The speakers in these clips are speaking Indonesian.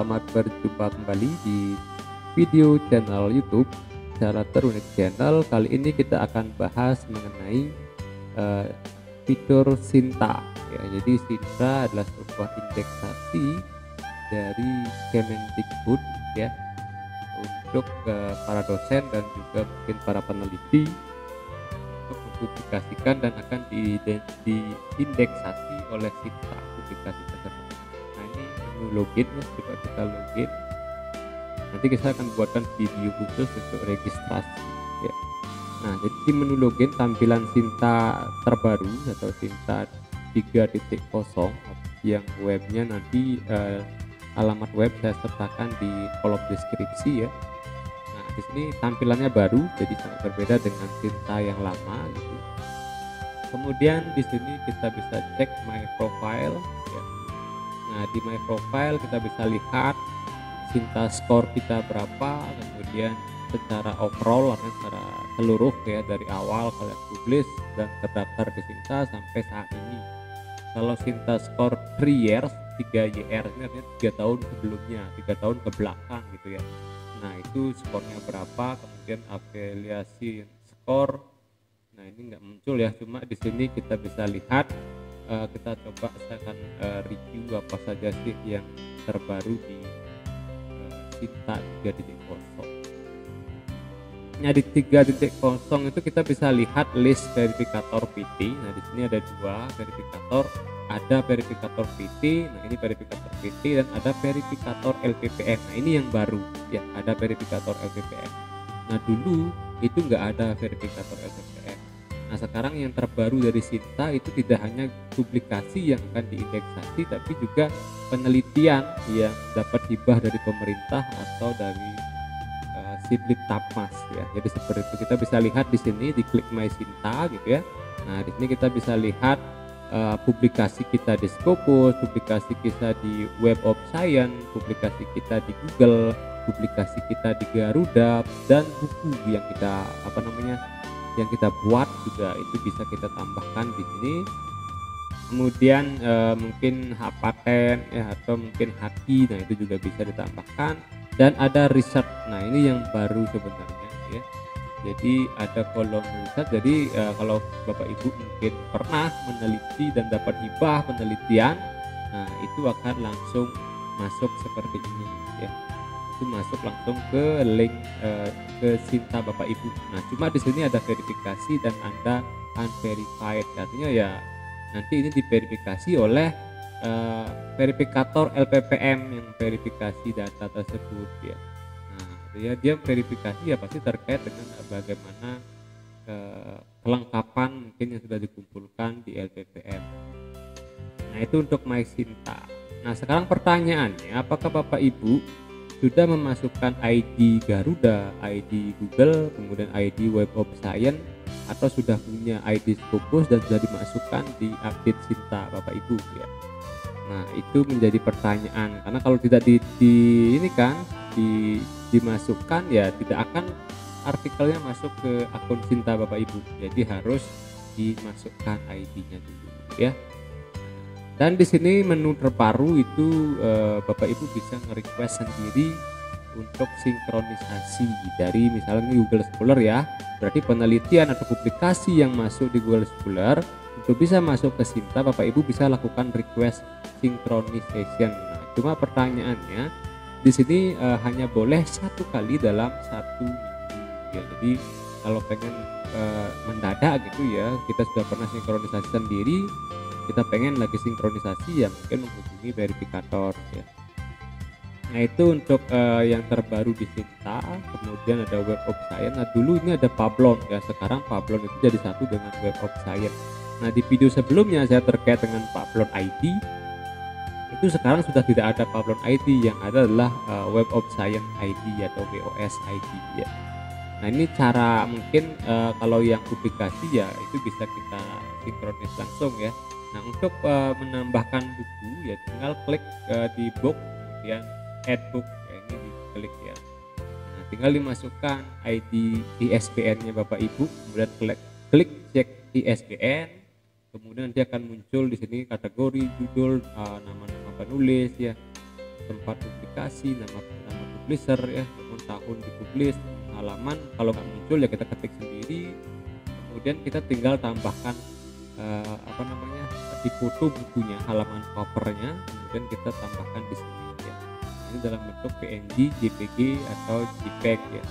selamat berjumpa kembali di video channel YouTube Cara Unik Channel. Kali ini kita akan bahas mengenai eh, fitur Sinta. Ya, jadi Sinta adalah sebuah indeksasi dari Kemendikbud ya untuk para dosen dan juga mungkin para peneliti untuk mempublikasikan dan akan diindeksasi oleh Sinta publikasi tersebut. Nah ini menu login ya, coba kita login. Nanti kita akan buatkan video khusus untuk registrasi ya. Nah jadi di menu login tampilan Sinta terbaru atau Sinta 3.0 yang webnya nanti alamat web saya sertakan di kolom deskripsi ya. Nah di sini tampilannya baru, jadi sangat berbeda dengan Sinta yang lama gitu. Kemudian di sini kita bisa cek my profile ya. Nah di my profile kita bisa lihat Sinta skor kita berapa, kemudian secara overall atau secara seluruh ya dari awal kalian publish dan terdaftar di Sinta sampai saat ini. Kalau Sinta skor 3 years, 3 YR ini artinya 3 tahun sebelumnya, 3 tahun ke belakang gitu ya. Nah itu skornya berapa, kemudian afiliasi skor. Nah ini nggak muncul ya, cuma di sini kita bisa lihat. Kita coba saya akan review apa saja sih yang terbaru di Sinta 3.0. Nah di 3.0 itu kita bisa lihat list verifikator PT. Nah di sini ada 2 verifikator, ada verifikator PT. Nah ini verifikator PT dan ada verifikator LPPM. Nah ini yang baru ya, ada verifikator LPPM. Nah dulu itu nggak ada verifikator LPPM. Nah sekarang yang terbaru dari Sinta itu tidak hanya publikasi yang akan diindeksasi, tapi juga penelitian yang dapat hibah dari pemerintah atau dari Sidlit Tapmas ya. Jadi seperti itu kita bisa lihat di sini, di klik My Sinta gitu ya. Nah di sini kita bisa lihat publikasi kita di Scopus, publikasi kita di Web of Science, publikasi kita di Google, publikasi kita di Garuda, dan buku yang kita yang kita buat juga itu bisa kita tambahkan di sini. Kemudian mungkin hak paten ya, atau mungkin haki, nah itu juga bisa ditambahkan. Dan ada research. Nah ini yang baru sebenarnya ya. Jadi ada kolom research. Jadi kalau Bapak Ibu mungkin pernah meneliti dan dapat hibah penelitian, nah itu akan langsung masuk seperti ini ya. Itu masuk langsung ke link ke Sinta Bapak Ibu. Nah cuma di sini ada verifikasi dan Anda unverified, artinya ya nanti ini diverifikasi oleh verifikator LPPM yang verifikasi data tersebut ya. Nah dia verifikasi ya pasti terkait dengan bagaimana kelengkapan mungkin yang sudah dikumpulkan di LPPM. Nah itu untuk My Sinta. Nah sekarang pertanyaannya, apakah Bapak Ibu sudah memasukkan ID Garuda, ID Google, kemudian ID Web of Science, atau sudah punya ID Scopus dan sudah dimasukkan di update Sinta Bapak Ibu ya. Nah itu menjadi pertanyaan, karena kalau tidak dimasukkan ya tidak akan artikelnya masuk ke akun Sinta Bapak Ibu. Jadi harus dimasukkan ID-nya dulu ya. Dan di sini menu terbaru itu Bapak Ibu bisa nge-request sendiri untuk sinkronisasi dari misalnya Google Scholar ya. Berarti penelitian atau publikasi yang masuk di Google Scholar untuk bisa masuk ke Sinta, Bapak Ibu bisa lakukan request synchronization. Nah, cuma pertanyaannya di sini hanya boleh 1 kali dalam 1 minggu ya. Jadi kalau pengen mendadak gitu ya, kita sudah pernah sinkronisasi sendiri, kita pengen lagi sinkronisasi ya mungkin menghubungi verifikator ya. Nah itu untuk yang terbaru di Sinta. Kemudian ada Web of Science. Nah dulu ini ada Pablon ya, sekarang Pablon itu jadi satu dengan Web of Science. Nah di video sebelumnya saya terkait dengan Pablon ID, itu sekarang sudah tidak ada Pablon ID, yang ada adalah Web of Science ID atau WOS ID ya. Nah ini cara mungkin kalau yang publikasi ya itu bisa kita sinkronis langsung ya. Nah untuk menambahkan buku ya tinggal klik di book, kemudian add book ya, ini diklik ya. Nah tinggal dimasukkan ID ISBN-nya Bapak Ibu, kemudian klik cek ISBN. Kemudian dia akan muncul di sini kategori, judul, nama-nama penulis ya. tempat publikasi, nama publisher ya, tahun dipublish, halaman. Kalau nggak muncul ya kita ketik sendiri, kemudian kita tinggal tambahkan di foto bukunya, halaman covernya, kemudian kita tambahkan di sini ya. Ini dalam bentuk PNG, JPG atau JPEG ya.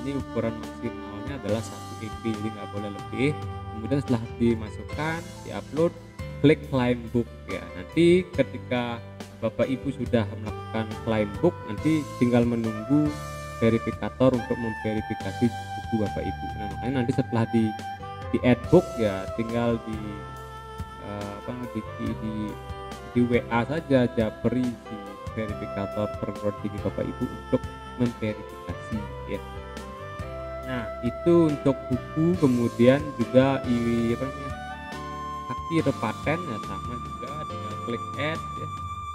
Ini ukuran maksimalnya adalah 1 MB, jadi nggak boleh lebih. Kemudian setelah dimasukkan, diupload, klik claim book ya. Nanti ketika Bapak Ibu sudah melakukan claim book, nanti tinggal menunggu verifikator untuk memverifikasi buku Bapak Ibu. Nah, makanya nanti setelah di add book ya, tinggal di WA saja Japri si verifikator perguruan tinggi Bapak Ibu untuk memverifikasi ya. Nah, itu untuk buku. Kemudian juga hak paten ya, sama juga, tinggal klik add ya,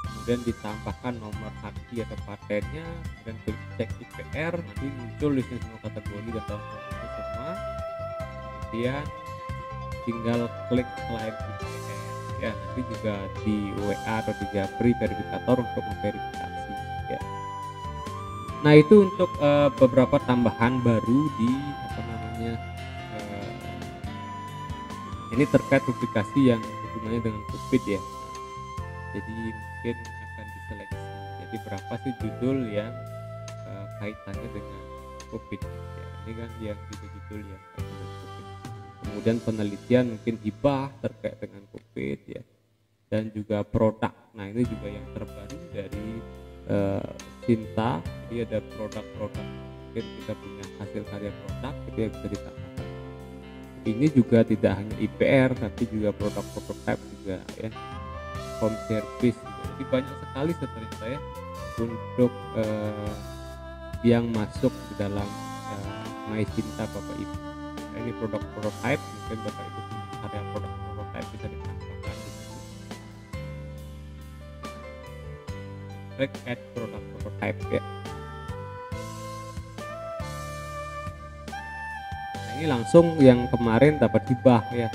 kemudian ditambahkan nomor hak atau patennya, kemudian klik cek IPR, nanti muncul di sini semua kategori dan tahun semua. Kemudian tinggal klik claim IPR ya, nanti juga di WA atau di Japri verifikator untuk memverifikasi ya. Nah, itu untuk beberapa tambahan baru di ini terkait publikasi yang hubungannya dengan COVID ya. Jadi mungkin akan diseleksi. Jadi berapa sih judul yang kaitannya dengan COVID ya. Ini kan yang judul yang kaitannya dengan COVID. Kemudian penelitian mungkin hibah terkait dengan COVID ya. Dan juga produk. Nah, ini juga yang terbaru dari Sinta. Jadi ada produk-produk, mungkin kita punya hasil karya produk itu yang bisa ditambahkan. Ini juga tidak hanya IPR tapi juga produk prototype juga ya, home service juga. Jadi banyak sekali sebenarnya saya untuk yang masuk ke dalam My Sinta Bapak Ibu. Nah, ini produk prototype, mungkin Bapak Ibu punya karya produk prototype bisa ditambahkan di sini. Klik add produk prototype ya. Ini langsung yang kemarin dapat hibah ya.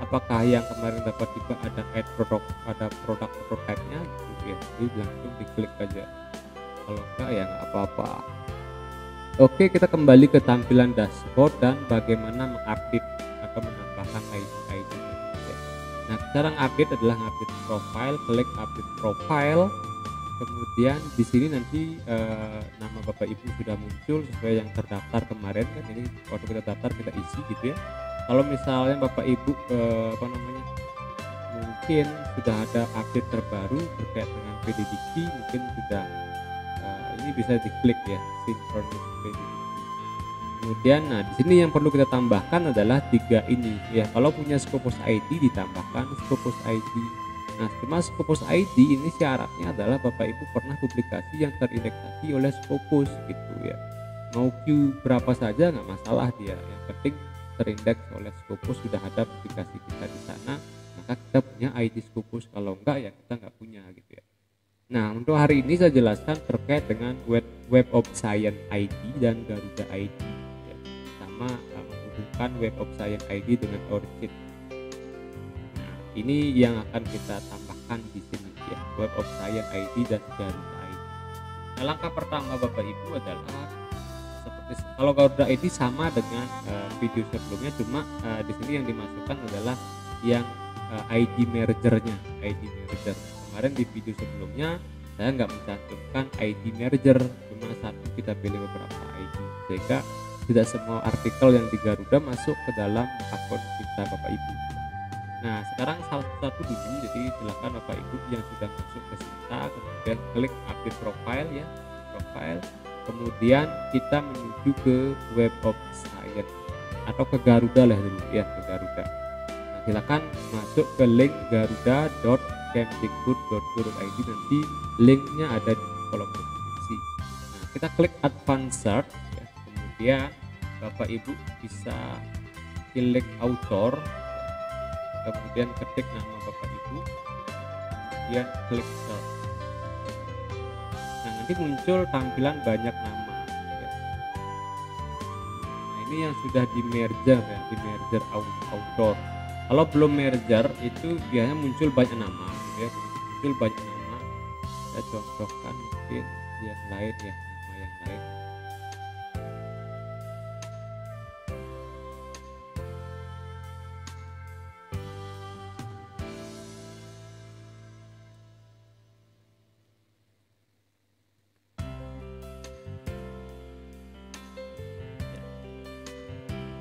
Apakah yang kemarin dapat hibah ada produk prototype-nya gitu ya. Jadi langsung diklik aja. Kalau enggak ya nggak apa-apa. Oke, kita kembali ke tampilan dashboard dan bagaimana mengupdate atau menambahkan ID ya. Nah, cara update adalah update profile, klik update profile. Kemudian di sini nanti nama Bapak Ibu sudah muncul sesuai yang terdaftar kemarin kan. Ini waktu kita daftar kita isi gitu ya. Kalau misalnya Bapak Ibu mungkin sudah ada update terbaru terkait dengan PDDK, mungkin sudah ini bisa diklik ya, sinkronis PDDK. Kemudian nah di sini yang perlu kita tambahkan adalah 3 ini ya. Kalau punya Scopus ID ditambahkan Scopus ID. Nah, cuma Scopus ID ini syaratnya adalah Bapak Ibu pernah publikasi yang terindeksasi oleh Scopus gitu ya. Mau Q berapa saja nggak masalah dia, yang penting terindeks oleh Scopus, sudah ada publikasi kita di sana, maka kita punya ID Scopus. Kalau enggak ya kita nggak punya gitu ya. Nah, untuk hari ini saya jelaskan terkait dengan Web of Science ID dan Garuda ID ya. Sama menghubungkan Web of Science ID dengan ORCID. Ini yang akan kita tambahkan di sini ya, Web of Science ID dan Garuda ID. Nah, langkah pertama Bapak Ibu adalah seperti kalau Garuda ID sama dengan video sebelumnya, cuma di sini yang dimasukkan adalah yang ID mergernya, ID merger. Kemarin di video sebelumnya saya nggak mencantumkan ID merger, cuma satu kita pilih beberapa ID sehingga tidak semua artikel yang di Garuda masuk ke dalam akun kita Bapak Ibu. Nah, sekarang satu dulu, jadi silakan Bapak Ibu yang sudah masuk ke Sinta, kemudian klik update profile ya, profile. Kemudian kita menuju ke Web of Science atau ke Garuda lah dulu ya, ke Garuda. Nah, silakan masuk ke link garuda.kemdikbud.go.id, nanti linknya ada di kolom deskripsi. Nah, kita klik advanced search ya, kemudian Bapak Ibu bisa pilih author. Kemudian ketik nama Bapak Ibu, kemudian klik search. Nah, nanti muncul tampilan banyak nama ya. Nah, ini yang sudah di merger ya, di merger author. Kalau belum merger itu biasanya muncul banyak nama ya, muncul banyak nama. saya contohkan mungkin yang lain ya, nama yang lain.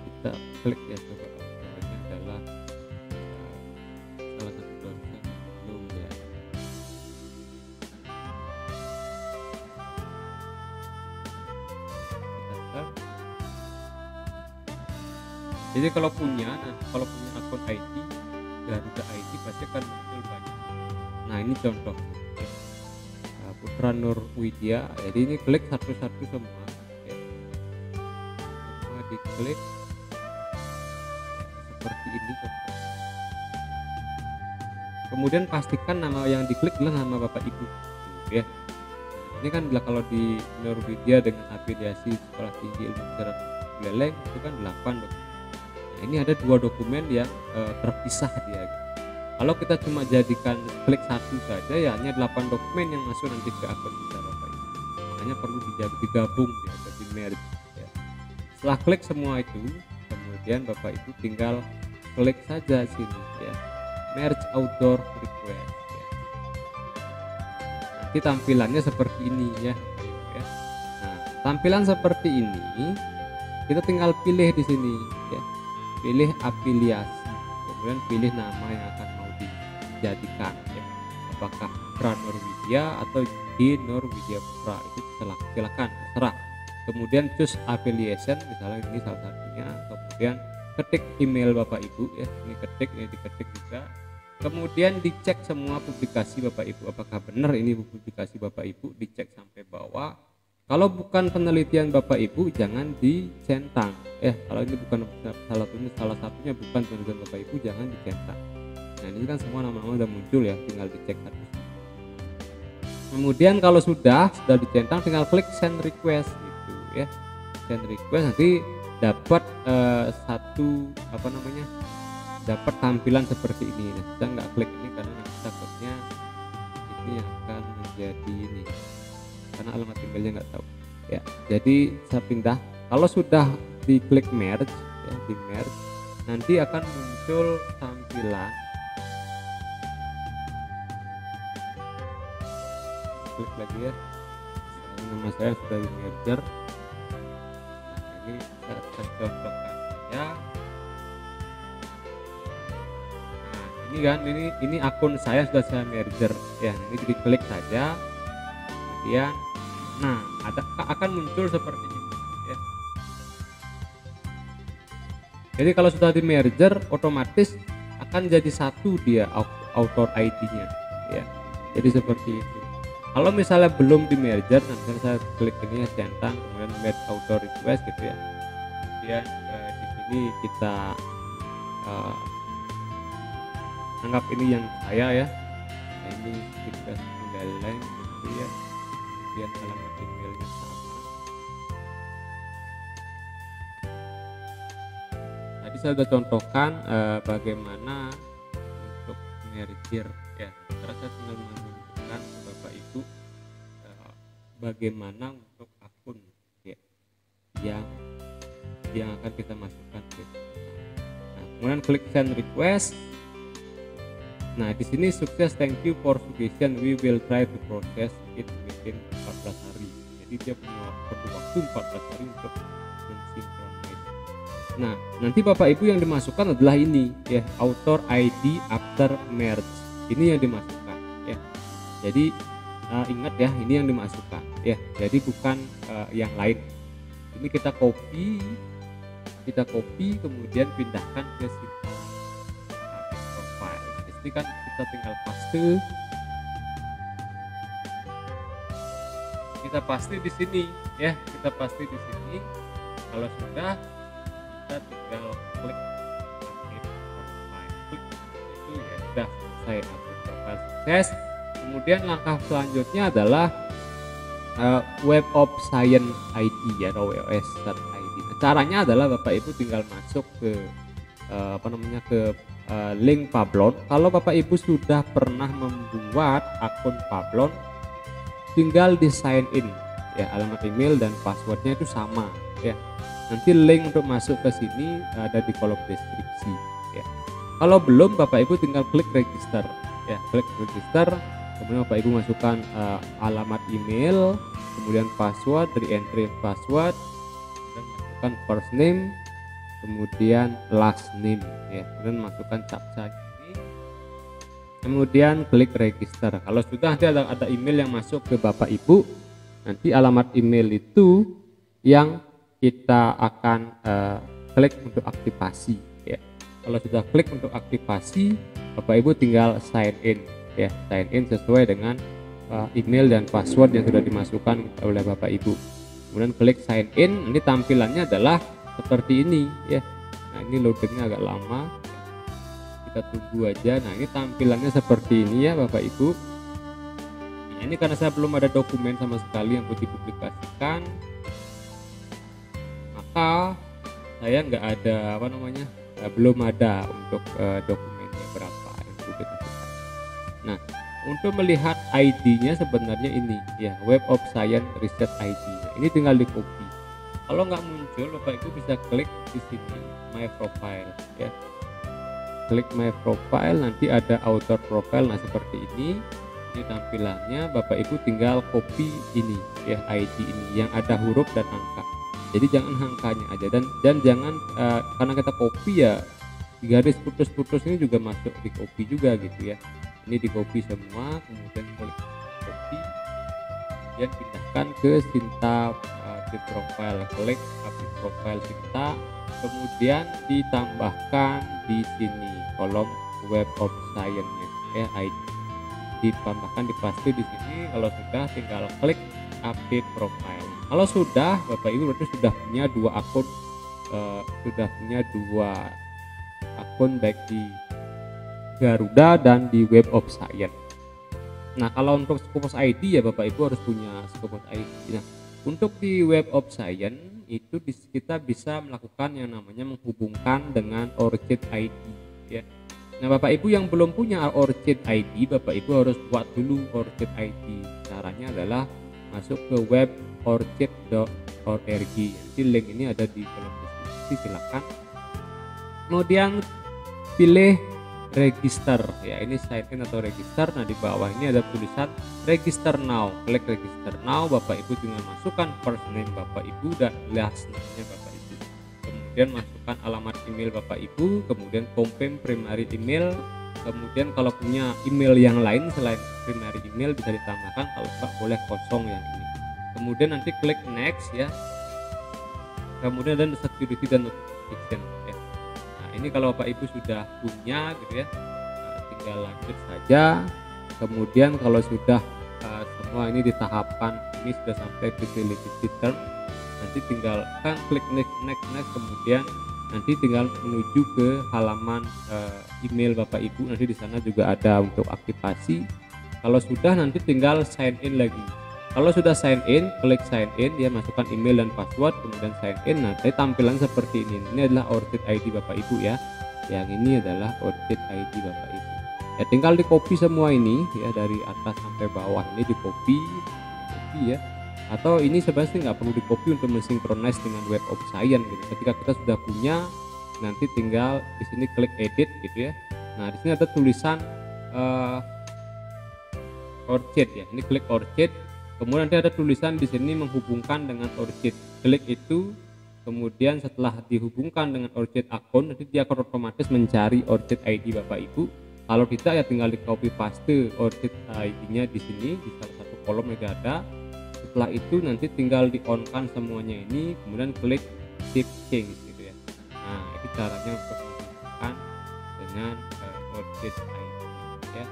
Kita klik ya, coba ini adalah salah satu dosen belum ya. Jadi kalau punya akun ID Garuda ID pasti akan muncul banyak. Nah ini contoh ya. Putra Nur Widya. Jadi ini klik satu-satu semua ya. Semua diklik seperti ini contoh. Kemudian pastikan nama yang diklik adalah nama Bapak Ibu ya. Ini kan kalau di Nur Widya dengan afiliasi Sekolah Tinggi Ilmu Sejarah Buleleng itu kan 8 dokumen. Nah, ini ada 2 dokumen yang terpisah dia. Kalau kita cuma jadikan klik satu saja ya hanya 8 dokumen yang masuk nanti ke akun kita Bapak Ibu. Makanya perlu digabung ya, atau di merge ya. Setelah klik semua itu, kemudian Bapak Ibu tinggal klik saja sini ya, merge outdoor request ya. Nanti tampilannya seperti ini ya. Nah, tampilan seperti ini kita tinggal pilih di sini ya. Pilih afiliasi, kemudian pilih nama yang akan mau dijadikan ya. Apakah Putra Nur Widya atau Di Nur Widya Putra, itu silakan terserah. Kemudian choose affiliation, misalnya ini salah satunya. Kemudian ketik email Bapak Ibu ya, ini diketik juga. Kemudian dicek semua publikasi Bapak Ibu, apakah benar ini publikasi Bapak Ibu, dicek sampai bawah. Kalau bukan penelitian Bapak Ibu jangan dicentang ya. Kalau ini bukan salah satunya bukan penelitian Bapak Ibu jangan dicentang. Nah ini kan semua nama-nama udah muncul ya, tinggal dicek satu. Kemudian kalau sudah dicentang tinggal klik send request gitu ya. Send request nanti dapat dapat tampilan seperti ini. Nah, kita nggak klik ini karena nanti takutnya ini akan menjadi ini, karena alamat emailnya nggak tahu ya. Jadi saya pindah, kalau sudah diklik merge ya, di merge nanti akan muncul tampilan, klik lagi ya, nama saya sudah di merger. Nah, ini saya akan contohkan ya. Nah ini kan ini akun saya sudah saya merger ya, ini diklik saja. Kemudian nah akan muncul seperti ini ya. Jadi kalau sudah di merger otomatis akan jadi satu dia author ID-nya ya. Jadi seperti itu. Kalau misalnya belum di merger, nah misalnya saya klik ini ya, centang, kemudian merge author request gitu ya. Kemudian di sini kita anggap ini yang saya ya. Nah, ini kita Buleleng gitu ya. Kemudian alamat emailnya sama. Tadi saya sudah contohkan bagaimana untuk merger ya. Sekarang saya tinggal menunjukkan ke Bapak Ibu bagaimana untuk akun ya yang akan kita masukkan ke. Nah, kemudian klik send request. Nah di sini sukses, thank you for suggestion, we will try to process it within 14 hari. Jadi dia perlu waktu 14 hari untuk mensinkronis. Nah nanti Bapak Ibu yang dimasukkan adalah ini ya, author ID after merge, ini yang dimasukkan ya. Jadi ingat ya, ini yang dimasukkan ya, jadi bukan yang lain. Ini kita copy kemudian pindahkan ke situ profile. Jadi kan kita tinggal paste di sini ya, kita paste di sini. Kalau sudah kita tinggal klik update profile, klik itu ya sudah selesai, update profile sukses. Kemudian langkah selanjutnya adalah Web of Science ID ya, atau WOS ID. Nah, caranya adalah Bapak Ibu tinggal masuk ke link Pablon. Kalau Bapak Ibu sudah pernah membuat akun Pablon, tinggal di sign in ya, alamat email dan passwordnya itu sama ya. Nanti link untuk masuk ke sini ada di kolom deskripsi ya. Kalau belum, Bapak Ibu tinggal klik register ya, klik register, kemudian Bapak Ibu masukkan alamat email, kemudian password, re-entry password, dan masukkan first name, kemudian last name ya, kemudian masukkan captcha ini, kemudian klik register. Kalau sudah, nanti ada email yang masuk ke Bapak Ibu, nanti alamat email itu yang kita akan klik untuk aktivasi ya. Kalau sudah klik untuk aktivasi, Bapak Ibu tinggal sign in ya, sign in sesuai dengan email dan password yang sudah dimasukkan oleh Bapak Ibu. Kemudian klik sign in, ini tampilannya adalah seperti ini ya. Nah, ini loadingnya agak lama, kita tunggu aja. Nah, ini tampilannya seperti ini ya Bapak Ibu. Nah, ini karena saya belum ada dokumen sama sekali yang dipublikasikan, maka saya nggak ada belum ada untuk dokumennya berapa yang sudah ditentukan. Nah, untuk melihat ID-nya sebenarnya ini ya, Web of Science Research ID. Nah, ini tinggal di copy. Kalau nggak muncul, Bapak Ibu bisa klik di sini My Profile ya. Klik My Profile, nanti ada Author Profile. Nah, seperti ini. Ini tampilannya. Bapak Ibu tinggal copy ini ya, ID ini yang ada huruf dan angka. Jadi jangan angkanya aja, dan jangan karena kita copy ya, garis putus-putus ini juga masuk di copy juga gitu ya. Ini di copy semua, kemudian klik copy, kemudian pindahkan ke Sinta di profile, klik update profile Sinta, kemudian ditambahkan di sini kolom Web of Science ya, ID ditambahkan, dipaste di sini. Kalau sudah, tinggal klik update profile. Kalau sudah, Bapak Ibu berarti sudah punya dua akun, baik di Garuda dan di Web of Science. Nah, kalau untuk Scopus ID ya Bapak Ibu harus punya Scopus ID. Nah, untuk di Web of Science itu kita bisa melakukan yang namanya menghubungkan dengan ORCID ID ya. Nah, Bapak Ibu yang belum punya ORCID ID, Bapak Ibu harus buat dulu ORCID ID. Caranya adalah masuk ke web orchid.org. Nanti link ini ada di kolom deskripsi, silakan. Kemudian pilih register ya, ini sign in atau register. Nah, di bawah ini ada tulisan register now. Klik register now, Bapak Ibu tinggal masukkan first name Bapak Ibu dan last name-nya Bapak Ibu. Kemudian masukkan alamat email Bapak Ibu, kemudian confirm primary email. Kemudian kalau punya email yang lain selain primary email bisa ditambahkan, kalau enggak boleh kosong yang ini. Kemudian nanti klik next ya. Kemudian ada security dan notification ya. Nah, ini kalau Bapak Ibu sudah punya gitu ya, tinggal lanjut saja. Kemudian kalau sudah semua ini ditahapkan, ini sudah sampai ke validity term, nanti tinggal klik next, kemudian nanti tinggal menuju ke halaman email Bapak Ibu. Nanti di sana juga ada untuk aktivasi. Kalau sudah, nanti tinggal sign in lagi. Kalau sudah sign in, klik sign in ya, masukkan email dan password, kemudian sign in. Nanti tampilan seperti ini. Ini adalah ORCID ID Bapak Ibu ya. Yang ini adalah ORCID ID Bapak Ibu. Ya, tinggal di copy semua ini ya, dari atas sampai bawah ini di copy ya. Atau ini sebenarnya nggak perlu di copy untuk mensinkronize dengan Web of Science gitu. Ketika kita sudah punya, nanti tinggal di sini klik edit gitu ya. Nah, di sini ada tulisan ORCID ya. Ini klik ORCID. Kemudian nanti ada tulisan di sini menghubungkan dengan ORCID. Klik itu. Kemudian setelah dihubungkan dengan ORCID akun, nanti dia akan otomatis mencari ORCID ID Bapak Ibu. Kalau tidak ya tinggal di copy paste ORCID ID-nya di sini di salah satu kolom yang ada. Setelah itu nanti tinggal di on kan semuanya ini, kemudian klik save change gitu ya. Nah, itu caranya untuk menghubungkan dengan ORCID ID ya.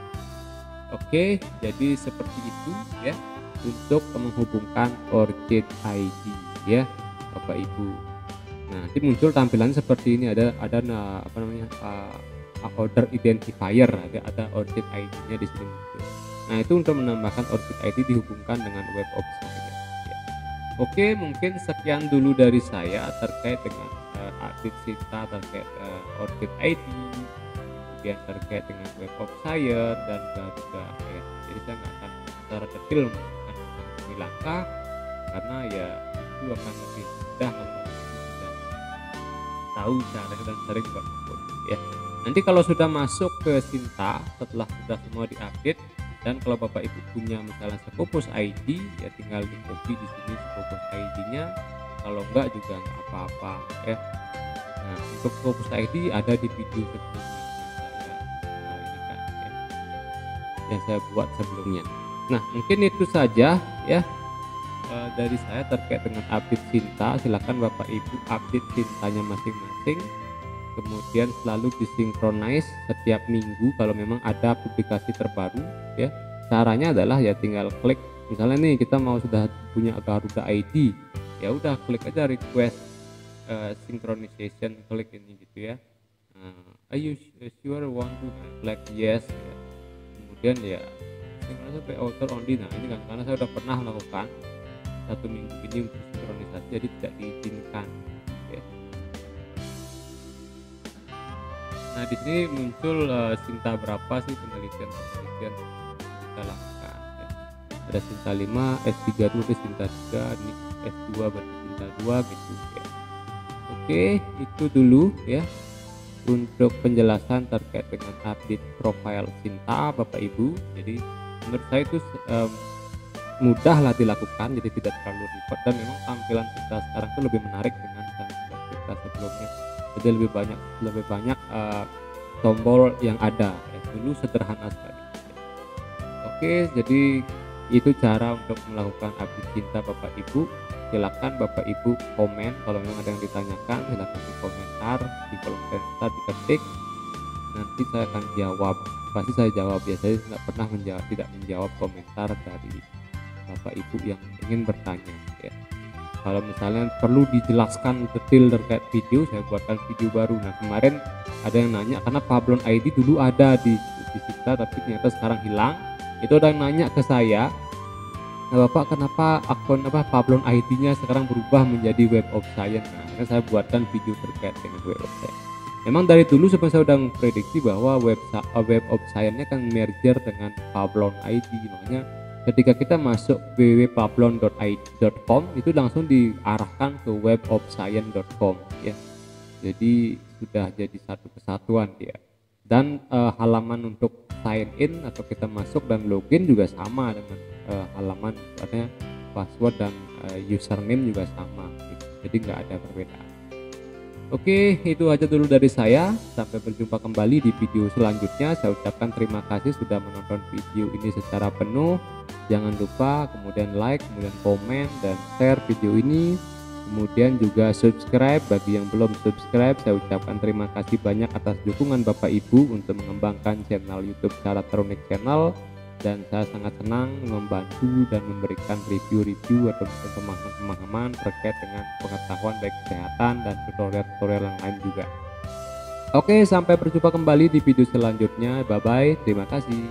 Oke, jadi seperti itu ya untuk menghubungkan ORCID ID ya Bapak Ibu. Nah, nanti muncul tampilan seperti ini, ada order identifier, ada ORCID ID-nya di sini muncul. Nah, itu untuk menambahkan ORCID ID dihubungkan dengan Web of Science ya. Oke, mungkin sekian dulu dari saya terkait dengan update Sinta terkait ORCID ID, kemudian terkait dengan Web of Science dan Garuda ya. Jadi saya nggak akan secara detail menjelaskan mengurangi langkah, karena ya itu akan lebih mudah kalau Bapak Ibu sudah tahu cara dan sering buat memfoto ya. Nanti kalau sudah masuk ke Sinta, setelah sudah semua diupdate, dan kalau Bapak Ibu punya misalnya Scopus ID ya tinggal di copy di sini Scopus ID-nya, kalau enggak juga enggak apa-apa ya. Nah, untuk Scopus ID ada di video sebelumnya yang saya buat sebelumnya. Nah, mungkin itu saja ya dari saya terkait dengan update Sinta. Silakan Bapak Ibu update Sintanya masing-masing, kemudian selalu disinkronize setiap minggu kalau memang ada publikasi terbaru ya. Caranya adalah ya tinggal klik, misalnya nih kita mau sudah punya Garuda ID, ya udah klik aja request synchronization, klik ini gitu ya. Are you sure want to klik yes ya. Kemudian ya sinkronisasi author only. Nah ini kan karena saya udah pernah melakukan 1 minggu ini untuk sinkronisasi, jadi tidak diizinkan ya. Nah di sini muncul Sinta berapa sih penelitian kita lakukan ya. Ada Sinta 5, S3 dulu, ada Sinta 3, ini S2 berarti Sinta 2 gitu ya. Oke, itu dulu ya untuk penjelasan terkait dengan update profile Sinta Bapak Ibu. Jadi menurut saya itu mudah lah dilakukan, jadi tidak terlalu ribet, dan memang tampilan Sinta sekarang itu lebih menarik dengan Sinta sebelumnya. Jadi lebih banyak tombol yang ada ya. Dulu sederhana sekali. Oke, jadi itu cara untuk melakukan update Sinta Bapak Ibu. Silakan Bapak Ibu komen kalau memang ada yang ditanyakan, silakan di komentar di kolom komentar, diketik, nanti saya akan jawab. Pasti saya jawab, biasanya tidak menjawab komentar dari Bapak Ibu yang ingin bertanya ya. Kalau misalnya perlu dijelaskan detail terkait video, saya buatkan video baru. Nah kemarin ada yang nanya karena Pablon ID dulu ada di Sinta tapi ternyata sekarang hilang. Itu ada yang nanya ke saya, nah, Bapak kenapa akun Pablon ID-nya sekarang berubah menjadi Web of Science. Nah akhirnya saya buatkan video terkait dengan Web of Science. Memang dari dulu sebenarnya saya sudah memprediksi bahwa Web of Science-nya kan merger dengan Pablon ID, makanya ketika kita masuk www.pablon.com itu langsung diarahkan ke webofscience.com ya. Jadi sudah jadi satu kesatuan dia. Dan halaman untuk sign in atau kita masuk dan login juga sama dengan halaman, artinya password dan username juga sama gitu. Jadi nggak ada perbedaan. Oke, itu aja dulu dari saya. Sampai berjumpa kembali di video selanjutnya. Saya ucapkan terima kasih sudah menonton video ini secara penuh. Jangan lupa kemudian like, kemudian komen dan share video ini. Kemudian juga subscribe bagi yang belum subscribe. Saya ucapkan terima kasih banyak atas dukungan Bapak Ibu untuk mengembangkan channel YouTube Caratronic Channel. Dan saya sangat senang membantu dan memberikan review-review atau pemahaman terkait dengan pengetahuan baik kesehatan dan tutorial-tutorial yang lain juga. Oke, sampai berjumpa kembali di video selanjutnya. Bye bye, terima kasih.